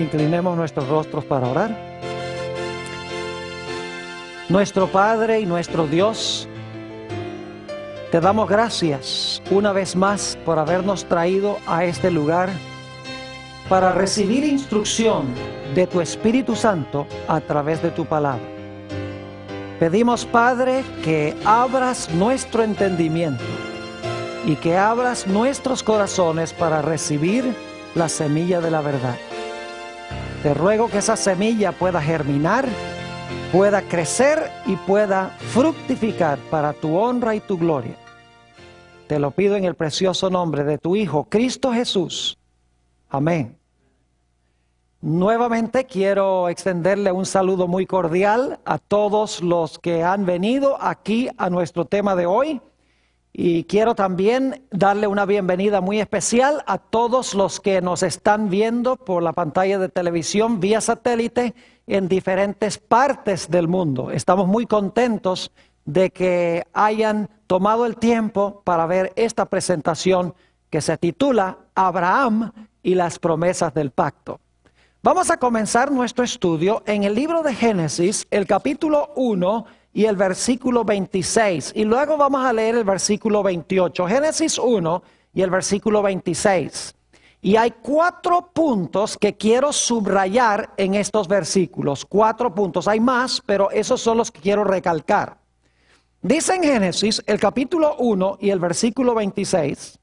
Inclinemos nuestros rostros para orar. Nuestro Padre y nuestro Dios, te damos gracias una vez más por habernos traído a este lugar para recibir instrucción de tu Espíritu Santo a través de tu palabra. Pedimos, Padre, que abras nuestro entendimiento y que abras nuestros corazones para recibir la semilla de la verdad. Te ruego que esa semilla pueda germinar, pueda crecer y pueda fructificar para tu honra y tu gloria. Te lo pido en el precioso nombre de tu Hijo, Cristo Jesús. Amén. Nuevamente quiero extenderle un saludo muy cordial a todos los que han venido aquí a nuestro tema de hoy. Y quiero también darle una bienvenida muy especial a todos los que nos están viendo por la pantalla de televisión vía satélite en diferentes partes del mundo. Estamos muy contentos de que hayan tomado el tiempo para ver esta presentación que se titula Abraham y las promesas del pacto. Vamos a comenzar nuestro estudio en el libro de Génesis, el capítulo 1 y el versículo 26. Y luego vamos a leer el versículo 28. Génesis 1 y el versículo 26. Y hay 4 puntos que quiero subrayar en estos versículos. 4 puntos. Hay más, pero esos son los que quiero recalcar. Dice en Génesis, el capítulo 1 y el versículo 26.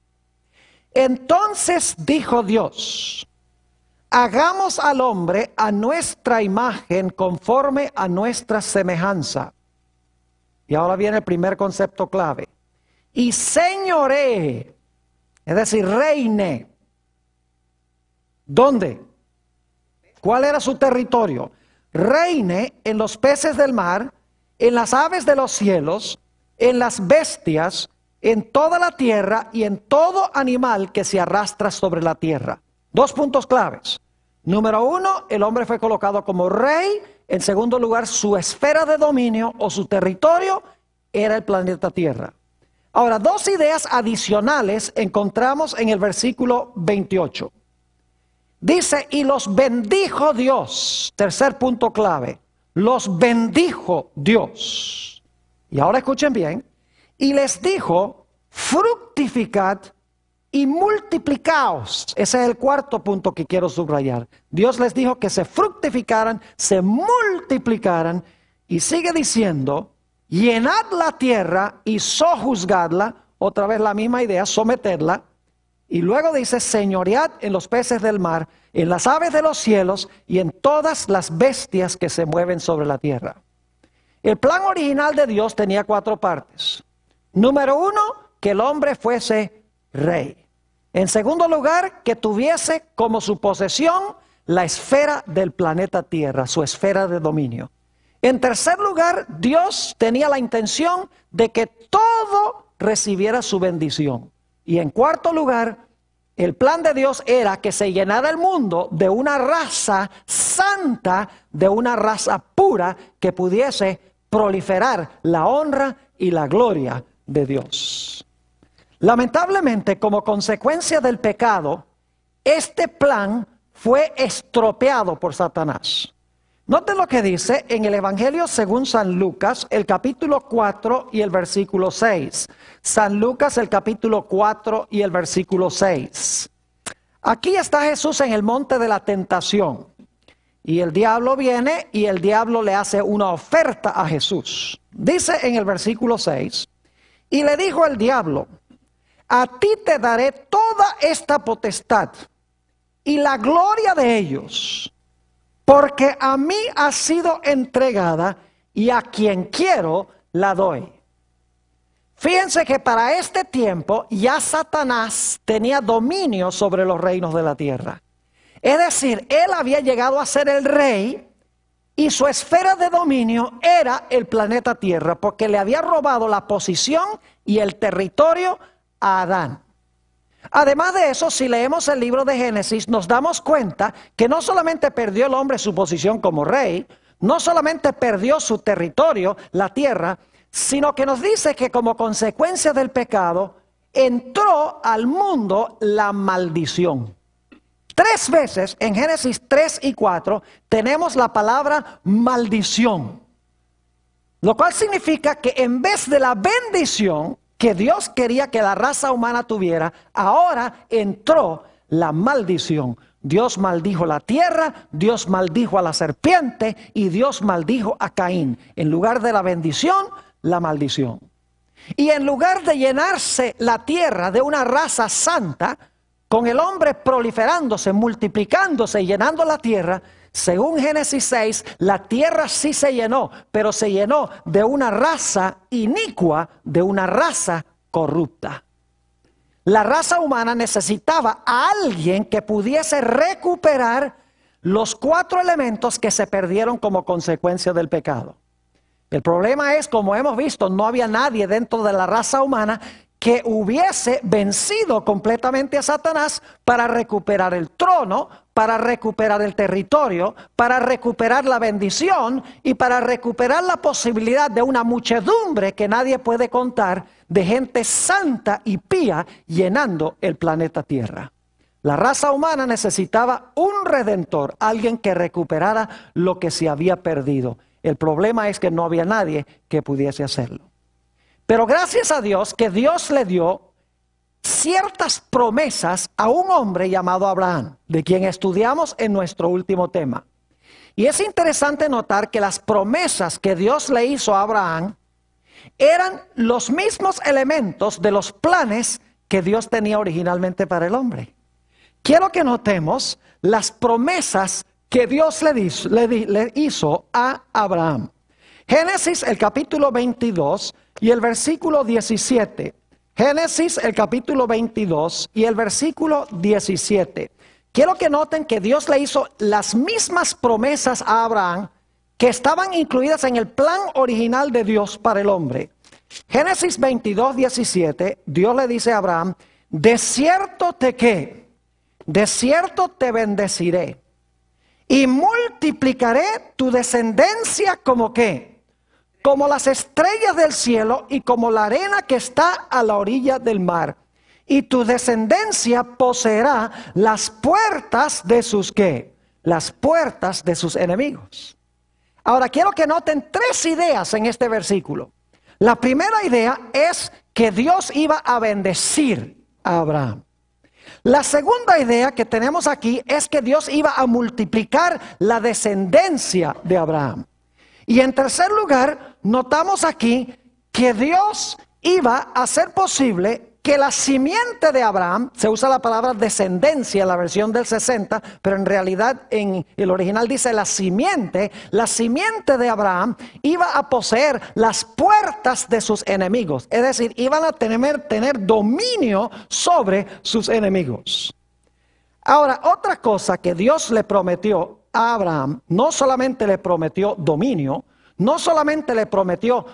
Entonces dijo Dios: hagamos al hombre a nuestra imagen conforme a nuestra semejanza. Y ahora viene el primer concepto clave. Y señoree, es decir, reine. ¿Dónde? ¿Cuál era su territorio? Reine en los peces del mar, en las aves de los cielos, en las bestias, en toda la tierra y en todo animal que se arrastra sobre la tierra. 2 puntos claves. Número 1, el hombre fue colocado como rey. En segundo lugar, su esfera de dominio o su territorio era el planeta Tierra. Ahora, 2 ideas adicionales encontramos en el versículo 28. Dice, y los bendijo Dios. Tercer punto clave. Los bendijo Dios. Y ahora escuchen bien. Y les dijo, fructificad y multiplicaos. Ese es el 4 punto que quiero subrayar. Dios les dijo que se fructificaran, se multiplicaran, y sigue diciendo, llenad la tierra y sojuzgadla. Otra vez la misma idea, someterla. Y luego dice, señoread en los peces del mar, en las aves de los cielos y en todas las bestias que se mueven sobre la tierra. El plan original de Dios tenía 4 partes. Número 1, que el hombre fuese rey. En segundo lugar, que tuviese como su posesión la esfera del planeta Tierra, su esfera de dominio. En tercer lugar, Dios tenía la intención de que todo recibiera su bendición. Y en cuarto lugar, el plan de Dios era que se llenara el mundo de una raza santa, de una raza pura que pudiese proliferar la honra y la gloria de Dios. Lamentablemente, como consecuencia del pecado, este plan fue estropeado por Satanás. Noten lo que dice en el Evangelio según San Lucas, el capítulo 4 y el versículo 6. San Lucas, el capítulo 4 y el versículo 6. Aquí está Jesús en el monte de la tentación. Y el diablo viene y el diablo le hace una oferta a Jesús. Dice en el versículo 6, y le dijo el diablo, a ti te daré toda esta potestad y la gloria de ellos, porque a mí ha sido entregada y a quien quiero la doy. Fíjense que para este tiempo ya Satanás tenía dominio sobre los reinos de la tierra. Es decir, él había llegado a ser el rey y su esfera de dominio era el planeta Tierra, porque le había robado la posición y el territorio a Adán. Además de eso, si leemos el libro de Génesis, nos damos cuenta que no solamente perdió el hombre su posición como rey, no solamente perdió su territorio, la tierra, sino que nos dice que como consecuencia del pecado, entró al mundo la maldición. 3 veces en Génesis 3 y 4 tenemos la palabra maldición. Lo cual significa que en vez de la bendición que Dios quería que la raza humana tuviera, ahora entró la maldición. Dios maldijo la tierra, Dios maldijo a la serpiente y Dios maldijo a Caín. En lugar de la bendición, la maldición. Y en lugar de llenarse la tierra de una raza santa, con el hombre proliferándose, multiplicándose y llenando la tierra, según Génesis 6, la tierra sí se llenó, pero se llenó de una raza inicua, de una raza corrupta. La raza humana necesitaba a alguien que pudiese recuperar los 4 elementos que se perdieron como consecuencia del pecado. El problema es, como hemos visto, no había nadie dentro de la raza humana que hubiese vencido completamente a Satanás para recuperar el trono, para recuperar el territorio, para recuperar la bendición y para recuperar la posibilidad de una muchedumbre que nadie puede contar de gente santa y pía llenando el planeta Tierra. La raza humana necesitaba un redentor, alguien que recuperara lo que se había perdido. El problema es que no había nadie que pudiese hacerlo. Pero gracias a Dios que Dios le dio ciertas promesas a un hombre llamado Abraham, de quien estudiamos en nuestro último tema. Y es interesante notar que las promesas que Dios le hizo a Abraham eran los mismos elementos de los planes que Dios tenía originalmente para el hombre. Quiero que notemos las promesas que Dios le hizo a Abraham. Génesis, el capítulo 22 y el versículo 17. Génesis, el capítulo 22 y el versículo 17. Quiero que noten que Dios le hizo las mismas promesas a Abraham que estaban incluidas en el plan original de Dios para el hombre. Génesis 22, 17, Dios le dice a Abraham, de cierto te bendeciré y multiplicaré tu descendencia como ¿qué? Como las estrellas del cielo y como la arena que está a la orilla del mar. Y tu descendencia poseerá las puertas de sus ¿qué? Las puertas de sus enemigos. Ahora quiero que noten 3 ideas en este versículo. La primera idea es que Dios iba a bendecir a Abraham. La segunda idea que tenemos aquí es que Dios iba a multiplicar la descendencia de Abraham. Y en tercer lugar, notamos aquí que Dios iba a hacer posible que la simiente de Abraham, se usa la palabra descendencia en la versión del 60, pero en realidad en el original dice la simiente de Abraham iba a poseer las puertas de sus enemigos. Es decir, iban a tener dominio sobre sus enemigos. Ahora, otra cosa que Dios le prometió a Abraham, no solamente le prometió dominio, no solamente le prometió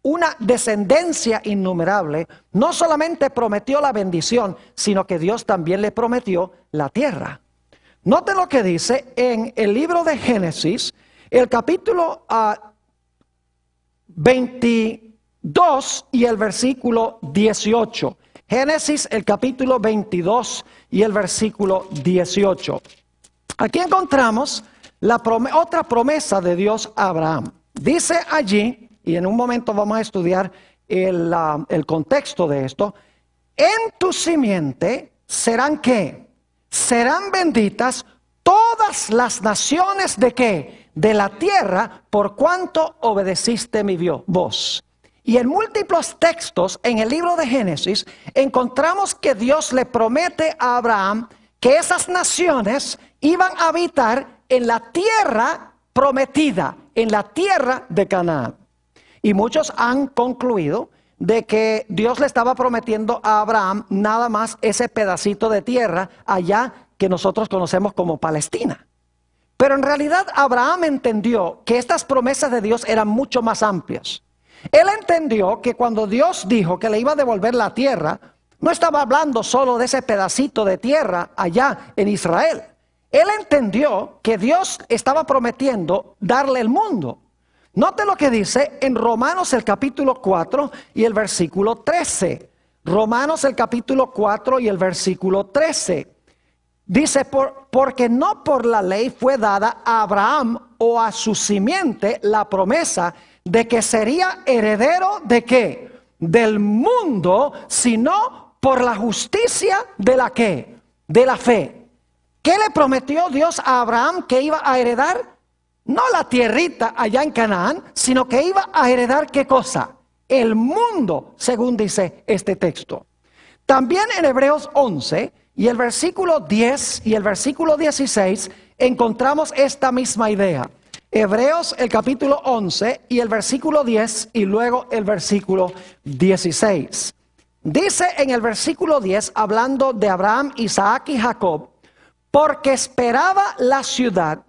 una descendencia innumerable, no solamente prometió la bendición, sino que Dios también le prometió la tierra. Noten lo que dice en el libro de Génesis, el capítulo 22 y el versículo 18. Génesis, el capítulo 22 y el versículo 18. Aquí encontramos otra promesa de Dios a Abraham. Dice allí, y en un momento vamos a estudiar el contexto de esto, en tu simiente serán ¿qué? Serán benditas todas las naciones de ¿qué? De la tierra, por cuanto obedeciste mi voz. Y en múltiples textos en el libro de Génesis encontramos que Dios le promete a Abraham que esas naciones iban a habitar en la tierra prometida, en la tierra de Canaán. Y muchos han concluido de que Dios le estaba prometiendo a Abraham nada más ese pedacito de tierra allá que nosotros conocemos como Palestina. Pero en realidad Abraham entendió que estas promesas de Dios eran mucho más amplias. Él entendió que cuando Dios dijo que le iba a devolver la tierra, no estaba hablando solo de ese pedacito de tierra allá en Israel. Él entendió que Dios estaba prometiendo darle el mundo. Note lo que dice en Romanos el capítulo 4 y el versículo 13. Romanos el capítulo 4 y el versículo 13. Dice, porque no por la ley fue dada a Abraham o a su simiente la promesa de que sería heredero ¿de qué? Del mundo, sino por la justicia de la ¿qué? De la fe. ¿Qué le prometió Dios a Abraham que iba a heredar? No la tierrita allá en Canaán, sino que iba a heredar ¿qué cosa? El mundo, según dice este texto. También en Hebreos 11 y el versículo 10 y el versículo 16 encontramos esta misma idea. Hebreos el capítulo 11 y el versículo 10 y luego el versículo 16. Dice en el versículo 10, hablando de Abraham, Isaac y Jacob, porque esperaba la ciudad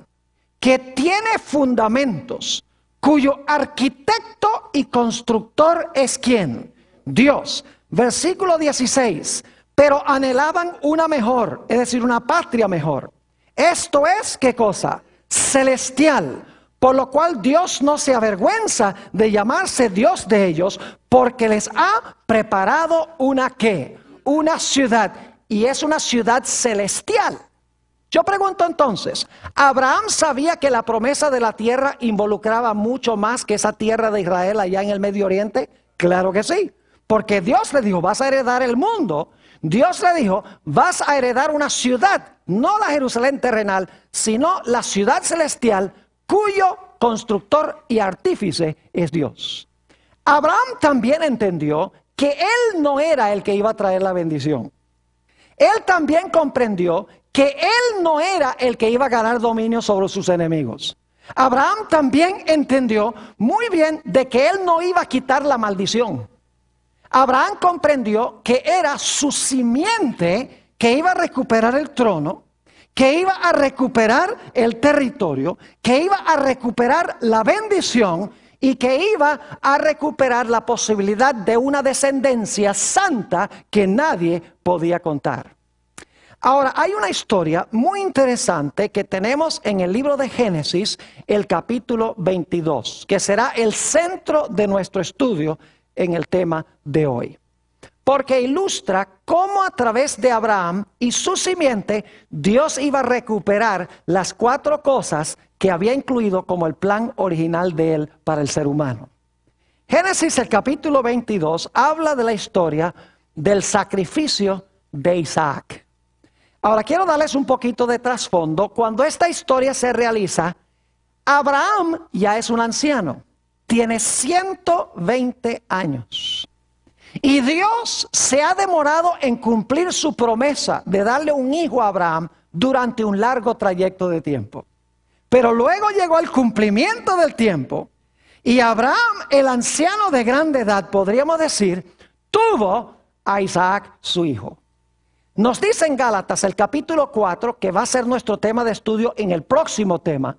que tiene fundamentos, cuyo arquitecto y constructor es ¿quién? Dios. Versículo 16, pero anhelaban una mejor, es decir, una patria mejor. Esto es, ¿qué cosa? Celestial. Por lo cual Dios no se avergüenza de llamarse Dios de ellos, porque les ha preparado una ¿qué? Una ciudad, y es una ciudad celestial. Yo pregunto entonces, ¿Abraham sabía que la promesa de la tierra involucraba mucho más que esa tierra de Israel allá en el Medio Oriente? Claro que sí, porque Dios le dijo, vas a heredar el mundo. Dios le dijo, vas a heredar una ciudad, no la Jerusalén terrenal, sino la ciudad celestial, cuyo constructor y artífice es Dios. Abraham también entendió que él no era el que iba a traer la bendición. Él también comprendió que él no era el que iba a ganar dominio sobre sus enemigos. Abraham también entendió muy bien de que él no iba a quitar la maldición. Abraham comprendió que era su simiente que iba a recuperar el trono, que iba a recuperar el territorio, que iba a recuperar la bendición y que iba a recuperar la posibilidad de una descendencia santa que nadie podía contar. Ahora, hay una historia muy interesante que tenemos en el libro de Génesis, el capítulo 22, que será el centro de nuestro estudio en el tema de hoy. Porque ilustra cómo a través de Abraham y su simiente, Dios iba a recuperar las 4 cosas que había incluido como el plan original de él para el ser humano. Génesis, el capítulo 22, habla de la historia del sacrificio de Isaac. Ahora quiero darles un poquito de trasfondo. Cuando esta historia se realiza, Abraham ya es un anciano, tiene 120 años. Y Dios se ha demorado en cumplir su promesa de darle un hijo a Abraham durante un largo trayecto de tiempo. Pero luego llegó el cumplimiento del tiempo y Abraham, el anciano de grande edad, podríamos decir, tuvo a Isaac su hijo. Nos dice en Gálatas el capítulo 4, que va a ser nuestro tema de estudio en el próximo tema,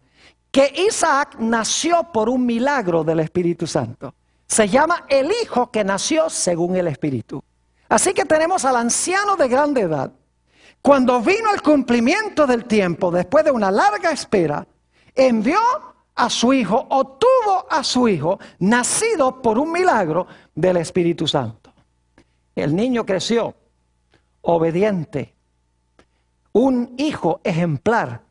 que Isaac nació por un milagro del Espíritu Santo. Se llama el hijo que nació según el Espíritu. Así que tenemos al anciano de grande edad. Cuando vino el cumplimiento del tiempo, después de una larga espera, envió a su hijo, o tuvo a su hijo, nacido por un milagro del Espíritu Santo. El niño creció obediente, un hijo ejemplar